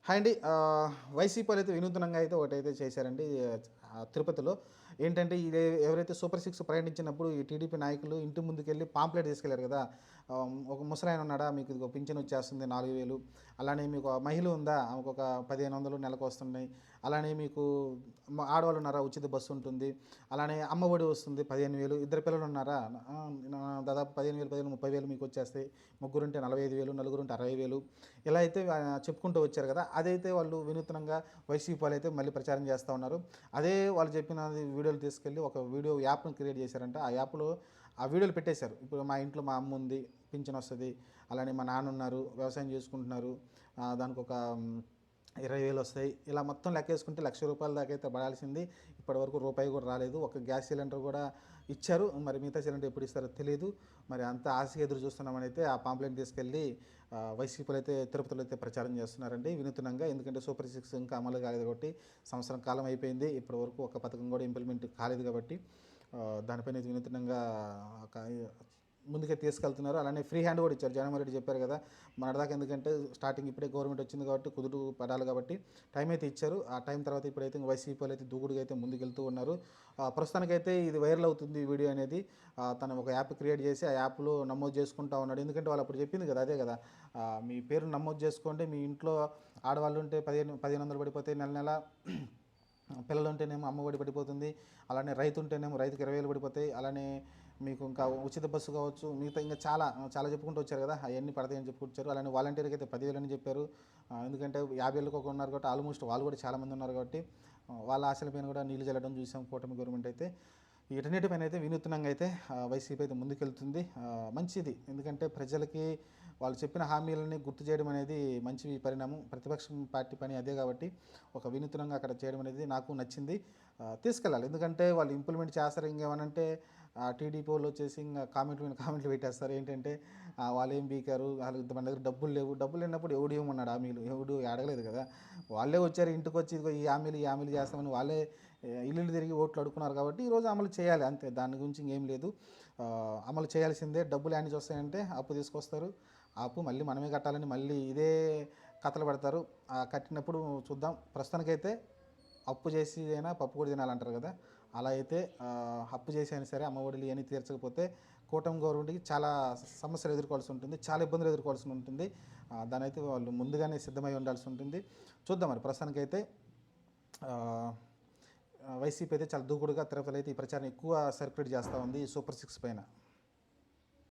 Hi అండి. వైసీపీలో అయితే వినూత్నంగా అయితే ఒకటైతే చేశారండి. తిరుపతిలో ఏంటంటే ఇది ఎవరైతే సూపర్ సిక్స్ ప్రకటించినప్పుడు ఈ టీడీపీ నాయకులు ఇంటి ముందుకెళ్ళి పాంప్లెట్ తీసుకెళ్లారు కదా. ఒక ముసలాయన ఉన్నాడా, మీకు ఇదిగో పింఛన్ వచ్చేస్తుంది 4000, అలానే మీకు మహిళ ఉందా, ఆమెకు ఒక 1500 నెలకు వస్తున్నాయి, అలానే మీకు ఆడవాళ్ళు ఉన్నారా, ఉచిత బస్సు ఉంటుంది, అలానే అమ్మఒడి వస్తుంది 15,000, ఇద్దరు పిల్లలు ఉన్నారా, దాదాపు 15,000 30,000 మీకు వచ్చేస్తాయి, ముగ్గురుంటే 45,000, నలుగురుంటే 60,000, ఇలా అయితే చెప్పుకుంటూ వచ్చారు కదా. అదైతే వాళ్ళు వినూత్నంగా వైసీపీ వాళ్ళు అయితే మళ్ళీ ప్రచారం చేస్తూ ఉన్నారు. అదే వాళ్ళు చెప్పిన వీడియోలు తీసుకెళ్ళి ఒక వీడియో యాప్ను క్రియేట్ చేశారంట. ఆ యాప్లో ఆ వీడియోలు పెట్టేశారు. ఇప్పుడు మా ఇంట్లో మా అమ్మ ఉంది, పింఛన్ వస్తుంది, అలానే మా నాన్న ఉన్నారు, వ్యవసాయం చేసుకుంటున్నారు, దానికి ఒక 20,000 వస్తాయి, ఇలా మొత్తం లెక్కేసుకుంటే ₹1,00,000 దాకా అయితే పడాల్సింది. ఇప్పటివరకు రూపాయి కూడా రాలేదు. ఒక గ్యాస్ సిలిండర్ కూడా ఇచ్చారు, మరి మిగతా సిలిండర్ ఎప్పుడు ఇస్తారో తెలియదు. మరి అంత ఆశగా ఎదురు చూస్తున్నామని అయితే ఆ పాంప్లెట్ తీసుకెళ్ళి వైసీపీలో అయితే తిరుపతిలో అయితే ప్రచారం చేస్తున్నారండి వినూత్నంగా. ఎందుకంటే సూపర్ సిక్స్ ఇంకా అమలు కాలేదు కాబట్టి, సంవత్సరం కాలం అయిపోయింది, ఇప్పటివరకు ఒక పథకం కూడా ఇంప్లిమెంట్ కాలేదు కాబట్టి దానిపైన వినూత్నంగా ఒక ముందుకే తీసుకెళ్తున్నారు. అలానే ఫ్రీ హ్యాండ్ కూడా ఇచ్చారు. జగన్మోహన్ రెడ్డి చెప్పారు కదా, మనదాకా ఎందుకంటే స్టార్టింగ్ ఇప్పుడే గవర్నమెంట్ వచ్చింది కాబట్టి కుదురు పడాలి కాబట్టి టైం అయితే ఇచ్చారు. ఆ టైం తర్వాత ఇప్పుడైతే వైసీపీ వాళ్ళు అయితే దూకుడుగా అయితే ముందుకెళ్తూ ఉన్నారు. ప్రస్తుతానికైతే ఇది వైరల్ అవుతుంది ఈ వీడియో అనేది. తను ఒక యాప్ క్రియేట్ చేసి ఆ యాప్లో నమోదు చేసుకుంటా ఉన్నాడు. ఎందుకంటే వాళ్ళు అప్పుడు చెప్పింది కదా, అదే కదా, మీ పేరు నమోదు చేసుకోండి, మీ ఇంట్లో ఆడవాళ్ళు ఉంటే 1500 పడిపోతాయి నెల నెల, పిల్లలు ఉంటేనేమో అమ్మఒడి పడిపోతుంది, అలానే రైతు ఉంటేనేమో రైతుకి 20,000 పడిపోతాయి, అలానే మీకు ఇంకా ఉచిత బస్సు కావచ్చు, మిగతా ఇంకా చాలా చాలా చెప్పుకుంటూ వచ్చారు కదా, అవన్నీ పడతాయని చెప్పుకొచ్చారు. అలానే వాలంటీర్కి అయితే 10,000 అని చెప్పారు. ఎందుకంటే 50,000 ఒక ఉన్నారు కాబట్టి ఆల్మోస్ట్ వాళ్ళు కూడా చాలామంది ఉన్నారు కాబట్టి వాళ్ళ ఆశలపైన కూడా నీళ్లు చల్లడం చూసాం కూటమి గవర్నమెంట్ అయితే. వీటన్నిటిపైన అయితే వినూత్నంగా అయితే వైసీపీ అయితే ముందుకెళ్తుంది. మంచిది, ఎందుకంటే ప్రజలకి వాళ్ళు చెప్పిన హామీలని గుర్తు చేయడం అనేది మంచి పరిణామం. ప్రతిపక్షం పార్టీ పని అదే కాబట్టి ఒక వినూత్నంగా అక్కడ చేయడం అనేది నాకు నచ్చింది. తీసుకెళ్ళాలి, ఎందుకంటే వాళ్ళు ఇంప్లిమెంట్ చేస్తారు. ఇంకేమనంటే టీడీపీ వాళ్ళు వచ్చేసి ఇంకా కామెంట్లు మీద కామెంట్లు పెట్టేస్తారు. ఏంటంటే వాళ్ళు ఏం బీకారు, వాళ్ళు మన దగ్గర డబ్బులు లేవు, డబ్బులు లేనప్పుడు ఎవడు ఏమన్నాడు, హామీలు ఎవడు అడగలేదు కదా. వాళ్ళే వచ్చారు ఇంటికి వచ్చి ఇదిగో ఈ హామీలు చేస్తామని వాళ్ళే ఇల్లు తిరిగి ఓట్లు అడుక్కున్నారు కాబట్టి ఈరోజు అమలు చేయాలి, అంతే, దాని గురించి ఇంకేం లేదు. అమలు చేయాల్సిందే. డబ్బులు యాడ్ నుంచి వస్తాయంటే అప్పు తీసుకొస్తారు, ఆ అప్పు మళ్ళీ మనమే కట్టాలని మళ్ళీ ఇదే కథలు పెడతారు. కట్టినప్పుడు చూద్దాం. ప్రస్తుతానికైతే అప్పు చేసి అయినా పప్పు కూడా తినాలంటారు కదా, అలా అయితే అప్పు చేసి అయినా సరే అమ్మఒడిలు ఇవన్నీ తీర్చకపోతే కూటమి గవర్నమెంట్కి చాలా సమస్యలు ఎదుర్కోవాల్సి ఉంటుంది, చాలా ఇబ్బందులు ఎదుర్కోవాల్సి ఉంటుంది. దాని అయితే వాళ్ళు ముందుగానే సిద్ధమై ఉండాల్సి ఉంటుంది. చూద్దాం. మరి ప్రస్తుతానికైతే వైసీపీ అయితే చాలా దూకుడుగా తిరుపతిలో అయితే ఈ ప్రచారం ఎక్కువ సర్క్యులేట్ చేస్తూ ఉంది ఈ సూపర్ సిక్స్ పైన.